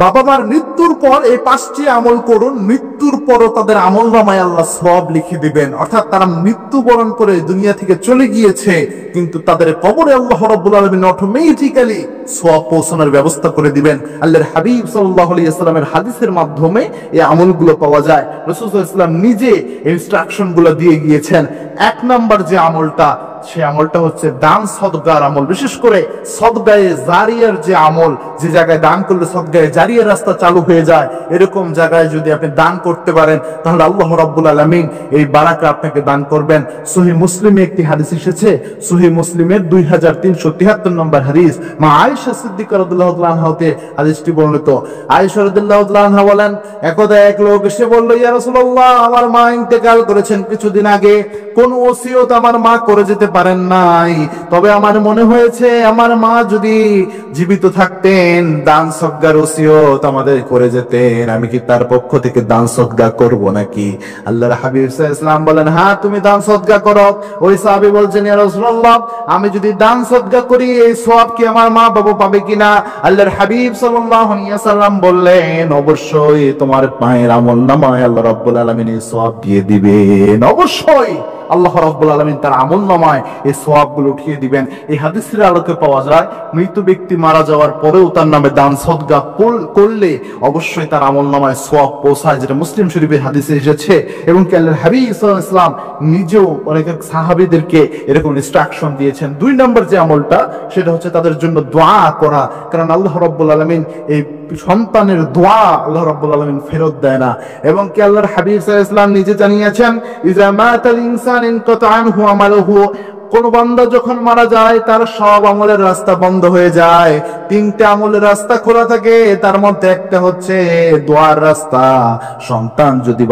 বাবা মার মৃত্যুর পর এই 5টি আমল করুন, মৃত্যুর পরও তাদের আমলনামায় আল্লাহ সওয়াব লিখে দিবেন। অর্থাৎ তারা মৃত্যুবরণ করে দুনিয়া থেকে চলে গিয়েছে, কিন্তু তাদের কবরে আল্লাহ রাব্বুল আলামিন অটোমেটিক্যালি সওয়াব পৌঁছানোর ব্যবস্থা করে দিবেন। আল্লাহর হাবিব সাল্লাল্লাহু আলাইহি ওয়াসাল্লামের হাদিসের মাধ্যমে এই আমলগুলো পাওয়া যায়। রাসূল সাল্লাল্লাহু আলাইহি ওয়াসাল্লাম নিজে ইনস্ট্রাকশনগুলো দিয়ে গিয়েছেন। 1 নাম্বার যে আমলটা, সে আমলটা হচ্ছে দান সদকার আমল। বিশেষ করে সদকায়ে জারিয়ার যে আমল, যে জায়গায় দান করলে সদকায়ে জারিয়ার রাস্তা চালু হয়ে যায়, এরকম জায়গায় যদি আপনি দান করতে পারেন তাহলে আল্লাহ রাব্বুল আলামিন এই বারাকা আপনাকে দান করবেন। সহিহ মুসলিমে একটি হাদিস এসেছে, সহিহ মুসলিমের 2373 নম্বর হাদিস, মা আয়েশা সিদ্দিকা রাদিয়াল্লাহু তাআলা আনহা হতে হাদিসটি বর্ণিত। আয়েশা রাদিয়াল্লাহু তাআলা আনহা বলেন, একদা এক লোক এসে বলল, ইয়া রাসূলুল্লাহ, আমার মা ইন্তেকাল করেছেন কিছুদিন আগে, কোন ওসিয়ত আমার মা করে যেতে পারেন নাই, তবে আমার মনে হয়েছে আমার মা যদি জীবিত থাকতেন দান সদকার ওসিয়ত আমাদের করে যেতেন, আমি কি তার পক্ষ থেকে দান সদকা করব নাকি? আল্লাহর হাবিব সাল্লাল্লাহু আলাইহি ওয়াসাল্লাম বলেন, হ্যাঁ তুমি দান সদকা করো। ওই সাহাবী বলছেন, ইয়া রাসূলুল্লাহ, আমি যদি দান সদকা করি এই সওয়াব কি আমার মা বাবা পাবে কিনা? আল্লাহর হাবিব সাল্লাল্লাহু আলাইহি ওয়াসাল্লাম বললেন, অবশ্যই তোমার মায়ের আমলনামায় আল্লাহ রাব্বুল আলামিন এই সওয়াব দিয়ে দিবেন। অবশ্যই আল্লাহ রাব্বুল আলামিন তার আমলনামায় এই সওয়াবগুলো উঠিয়ে দিবেন। এই হাদিসের আলোকে পাওয়া যায়, মৃত ব্যক্তি মারা যাওয়ার পরেও তার নামে দান সদকা করলে অবশ্যই তার আমলনামায় সওয়াব পৌঁছায়, যেটা মুসলিম শরীফের হাদিসে এসেছে। এবং আল্লাহর হাবিব সাল্লাল্লাহু আলাইহি ওয়াসাল্লাম নিজেও অনেক সাহাবীদেরকে এরকম ইনস্ট্রাকশন দিয়েছেন। 2 নম্বর যে আমলটা, সেটা হচ্ছে তাদের জন্য দোয়া করা, কারণ আল্লাহ রাব্বুল আলামিন এই সন্তানের দোয়া আল্লাহ রাব্বুল আলামিন ফেরত দেয় না। এবং কি আল্লাহর হাবিব সাল্লাল্লাহু আলাইহি ওয়াসাল্লাম নিজে জানিয়েছেন, ইযা মাতাল ইনসান ইনকাতা আনহু আমালুহু, কোন বান্দা যখন মারা যায় তার সব আমলের রাস্তা বন্ধ হয়ে যায়, 3টে আমলের রাস্তা খোলা থাকে, তার মধ্যে একটা হচ্ছে দোয়ার রাস্তা। সন্তান যদি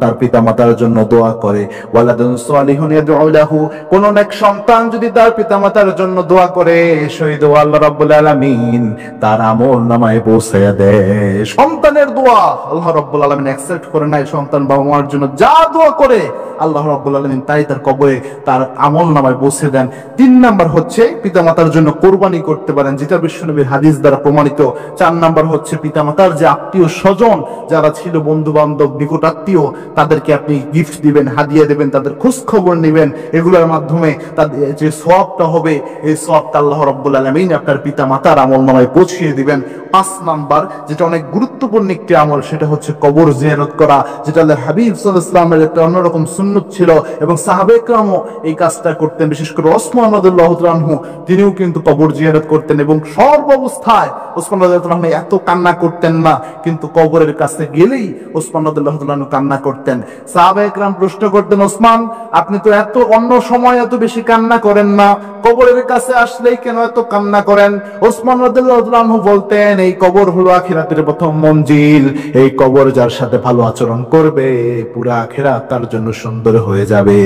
তার পিতামাতার জন্য দোয়া করে, ওয়ালাদুন সালিহুন ইয়াদউ লাহু, কোন নেক সন্তান যদি তার পিতামাতার জন্য দোয়া করে, সেই দোয়া আল্লাহ রাব্বুল আলামিন তার আমলনামায় পৌঁছায়া দেয়। সন্তানের দোয়া আল্লাহ রাব্বুল আলামিন অ্যাকসেপ্ট করে নাই। সন্তান বাবা মার জন্য যা দোয়া করে আল্লাহ রাব্বুল আলামিন তাই তার কবরে তার আমলনামায় পৌঁছে দেন। 3 নাম্বার হচ্ছে পিতামাতার জন্য কোরবানি করতে পারেন, যেটা বিশ্বনবীর হাদিস দ্বারা প্রমাণিত। 4 নাম্বার হচ্ছে পিতামাতার যে আত্মীয় স্বজন যারা ছিল, বন্ধু বান্ধব, নিকট আত্মীয়, তাদেরকে আপনি গিফট দিবেন, হাদিয়া দেবেন, তাদের খোঁজ খবর নেবেন। এগুলোর মাধ্যমে তাদের যে সওয়াবটা হবে, এই সওয়াবটা আল্লাহ রাব্বুল আলামিন আপনার পিতামাতার আমলনামায় পৌঁছিয়ে দিবেন। 5 নাম্বার, যেটা অনেক গুরুত্বপূর্ণ একটি আমল, সেটা হচ্ছে কবর জিয়ারত করা, যেটা আল্লাহর হাবিব সাল্লাল্লাহু আলাইহি ওয়াসাল্লামের একটা অন্যরকম সুন্নত ছিল এবং সাহাবায়ে কেরামও এই কাজটা করতেন। বিশেষ করে ওসমান রাদিয়াল্লাহু তাআলা আনহু, তিনিও কিন্তু কবর জিয়ারত করতেন এবং সর্বাবস্থায় ওসমান রাদিয়াল্লাহু তাআলা এত কান্না করতেন না, কিন্তু কবরের কাছে গেলেই ওসমান রাদিয়াল্লাহু তাআলা কান্না করতেন। সাহাবায়ে কেরাম প্রশ্ন করতেন, ওসমান আপনি তো এত অন্য সময় এত বেশি কান্না করেন না, কবরের কাছে আসলেই কেন এত কান্না করেন? ওসমান রাদিয়াল্লাহু তাআলা আনহু বলতেন, এই কবর হলো আখিরাতের প্রথম মঞ্জিল, এই কবর যার সাথে ভালো আচরণ করবে পুরো আখিরাত তার জন্য সুন্দর হয়ে যাবে।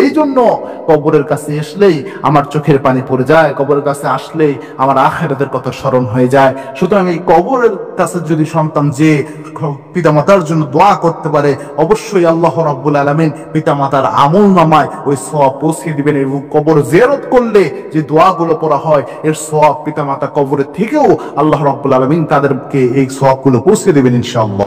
এই জন্য কবরের কাছে আসলেই আমার চোখের পানি পড়ে যায়, কবরের কাছে আসলেই আমার আখিরাতের কথা স্মরণ হয়ে যায়। সুতরাং এই কবরের কাছে যদি সন্তান যে পিতামাতার জন্য দোয়া করতে পারে, অবশ্যই আল্লাহ রাব্বুল আলামিন পিতামাতার আমলনামায় ওই সওয়াব পৌঁছে দিবেন। এবং কবর জিয়ারত করলে যে দোয়াগুলো পড়া হয়, এর সওয়াব পিতামাতা কবরের থেকেও আল্লাহ রাব্বুল আলামিন তাদেরকে এই সওয়াবগুলো পৌঁছে দিবেন ইনশাআল্লাহ।